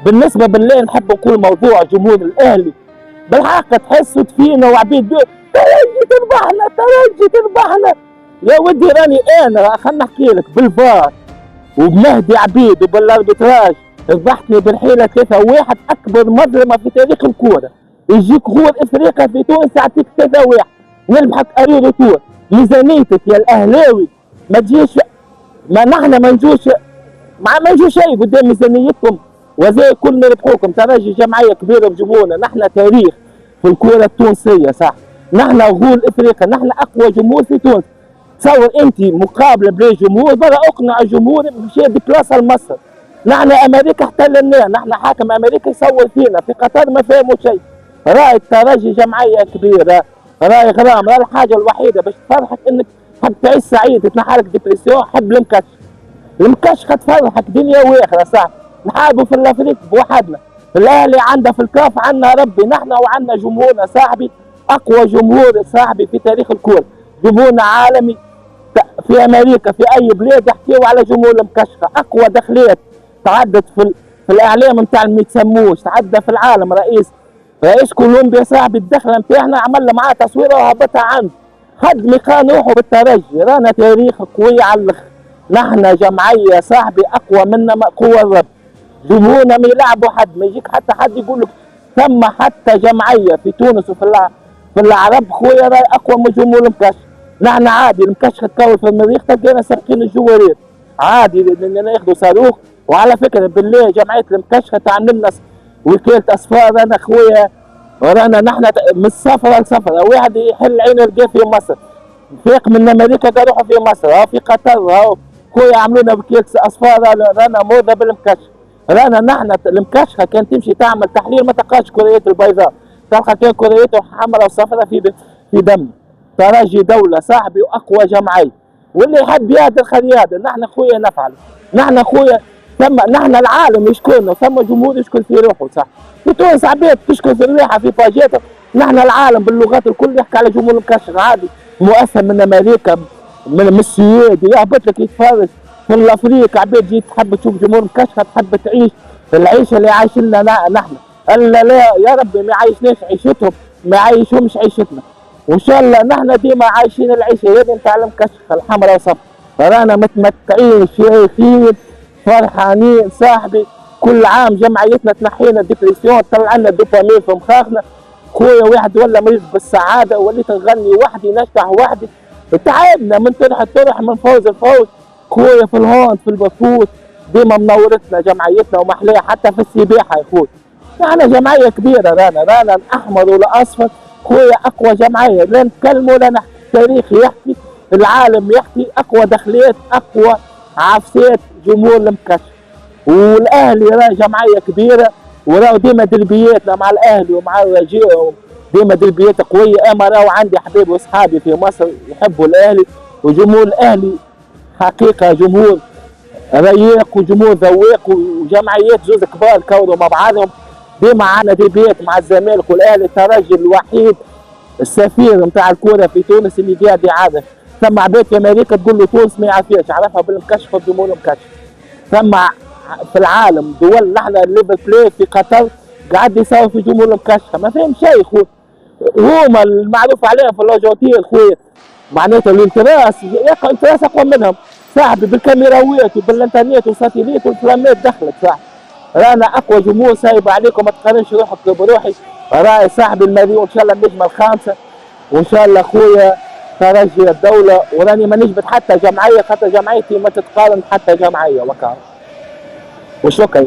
بالنسبه بالله نحب نقول موضوع جمهور الاهلي بالحق تحسوا فينا وعبيد ترجي تربحنا ترجي تربحنا. يا ودي راني انا خلنا نحكي لك بالفار وبمهدي عبيد وبالاربيتراج ربحتني بالحيله 3-1 اكبر مظلمه في تاريخ الكوره. يجيك غول افريقيا في تونس يعطيك 3-1 نربحك اريرو تور. ميزانيتك يا الاهلاوي ما تجيش ما نحن ما نجوش ما نجوش شيء قدام ميزانيتكم وزي كل نربحوكم. ترجي جمعيه كبيره بجمهورنا، نحن تاريخ في الكوره التونسيه صح، نحن غول افريقيا، نحن اقوى جمهور في تونس. تصور انت مقابله بلا جمهور برا اقنع الجمهور مشي ديبلاصه لمصر. نحن امريكا احتللناها، نحن حاكم امريكا يصور فينا، في قطر ما فهموا شيء. راي الترجي جمعيه كبيره، راي غرام، راي الحاجه الوحيده باش تفرحك انك حب تعيش سعيد تنحالك ديبرسيون. حب المكشخه تفرحك دنيا واخره صح. نحاربوا في الافريق بوحدنا. الاهلي عنده في الكاف عنا ربي، نحن وعنا جمهورنا صاحبي اقوى جمهور صاحبي في تاريخ الكوره، جمهورنا عالمي. في امريكا في اي بلاد يحكيوا على جمهور المكشخه، اقوى دخلات تعدت في الاعلام نتاع ما يتسموش، تعدى في العالم. رئيس كولومبيا صاحبي الدخله نتاعنا عمل معاه تصويره وهبطها عنده، خد مكان روحه بالترجي. رانا تاريخ قوي على الاخر، نحن جمعيه صاحبي اقوى منا قوه الرب. جمهورنا ما يلعبوا حد، ما يجيك حتى حد يقول لك ثم حتى جمعيه في تونس في العرب خويا راي اقوى من جمهور المكشخ. نحن عادي المكشخ تكون في المريخ تلقينا سارقين الجوارير عادي ناخذوا صاروخ. وعلى فكره بالله جمعيه المكشخه تعمل لنا وكاله اصفار. انا خويا ورانا نحن من السفره لسفره، واحد يحل عينه يلقاه في مصر، فيق من امريكا قال روحوا في مصر، ها في قطر، ها خويا عملوا لنا وكاله اصفار. رانا موضه بالمكشخ. رانا نحن المكشخه كان تمشي تعمل تحليل ما تلقاش كريات البيضاء، تلقى كان كريات حمراء وصفراء في دم. ترجي دوله صاحبي واقوى جمعيه، واللي يحب يهدر خلي يهدر. نحن خويا نفعل، نحن خويا نحن العالم يشكرنا، ثم جمهور يشكر في روحه صح. في تونس عباد تشكر في رواحها في باجاتها، نحن العالم باللغات الكل يحكي على جمهور المكشخ عادي. مؤثر من امريكا من السويد يهبط لك يتفرج في الافريق، عباد جيت تحب تشوف جمهور مكشخه، تحب تعيش العيشه اللي عايشينها نحن. الا لا يا ربي ما يعيشناش عيشتهم، ما يعيشهمش عيشتنا. وان شاء الله نحن ديما عايشين العيشه هذه نتاع المكشخه الحمراء وصفراء. رانا متمتعين شايفين فرحانين صاحبي. كل عام جمعيتنا تنحينا الديبرسيون، طلع لنا الدوبامين في مخاخنا. خويا واحد ولا مريض بالسعاده، وليت نغني وحدي نشطح وحدي. تعبنا من طرح من فوز الفوز. خويا في الهوند في البفوت ديما منورتنا جمعيتنا ومحليها، حتى في السباحه يا خويا. نحن جمعيه كبيره، رانا الاحمر والاصفر خويا اقوى جمعيه. لا نتكلموا لا نحكي، التاريخ يحكي، العالم يحكي، اقوى دخلات اقوى عفسات جمهور المكشخ. والاهلي راه جمعيه كبيره، وراه ديما دربياتنا مع الاهلي ومع الرجاء ديما دربيات قويه. اما راهو عندي حبايبي واصحابي في مصر يحبوا الاهلي، وجمهور الاهلي حقيقه جمهور رياق وجمهور ذواق، وجمعيات زوز كبار كونوا مع بعضهم. ديما عندنا دربيات مع الزمالك والاهلي. الترجي الوحيد السفير نتاع الكوره في تونس اللي قاعد يعرف. ثم عباد في امريكا تقول له تونس ما يعرفهاش، عرفها بالمكشخ وجمهور المكشخ. ثم في العالم دول نحن ليفل بلاي في قطر قاعد يساوي في جمهور المكشخه، ما فهم شيء خويا. هما المعروف عليهم في اللاجوتيل خويا، معناته الانتراس انتراس اقوى منهم صاحبي. بالكاميراوات وبالانترنت والساتيليت والفلامات دخلت صاحبي. رانا اقوى جمهور سايب عليكم، ما تقارنش روحك بروحي. راي صاحبي المريء وان شاء الله النجمه الخامسه، وان شاء الله خويا ترجي الدوله. وراني ما نجبد حتى جمعيه، خاطر جمعيتي ما تتقارن حتى جمعيه وكا. وشكرا.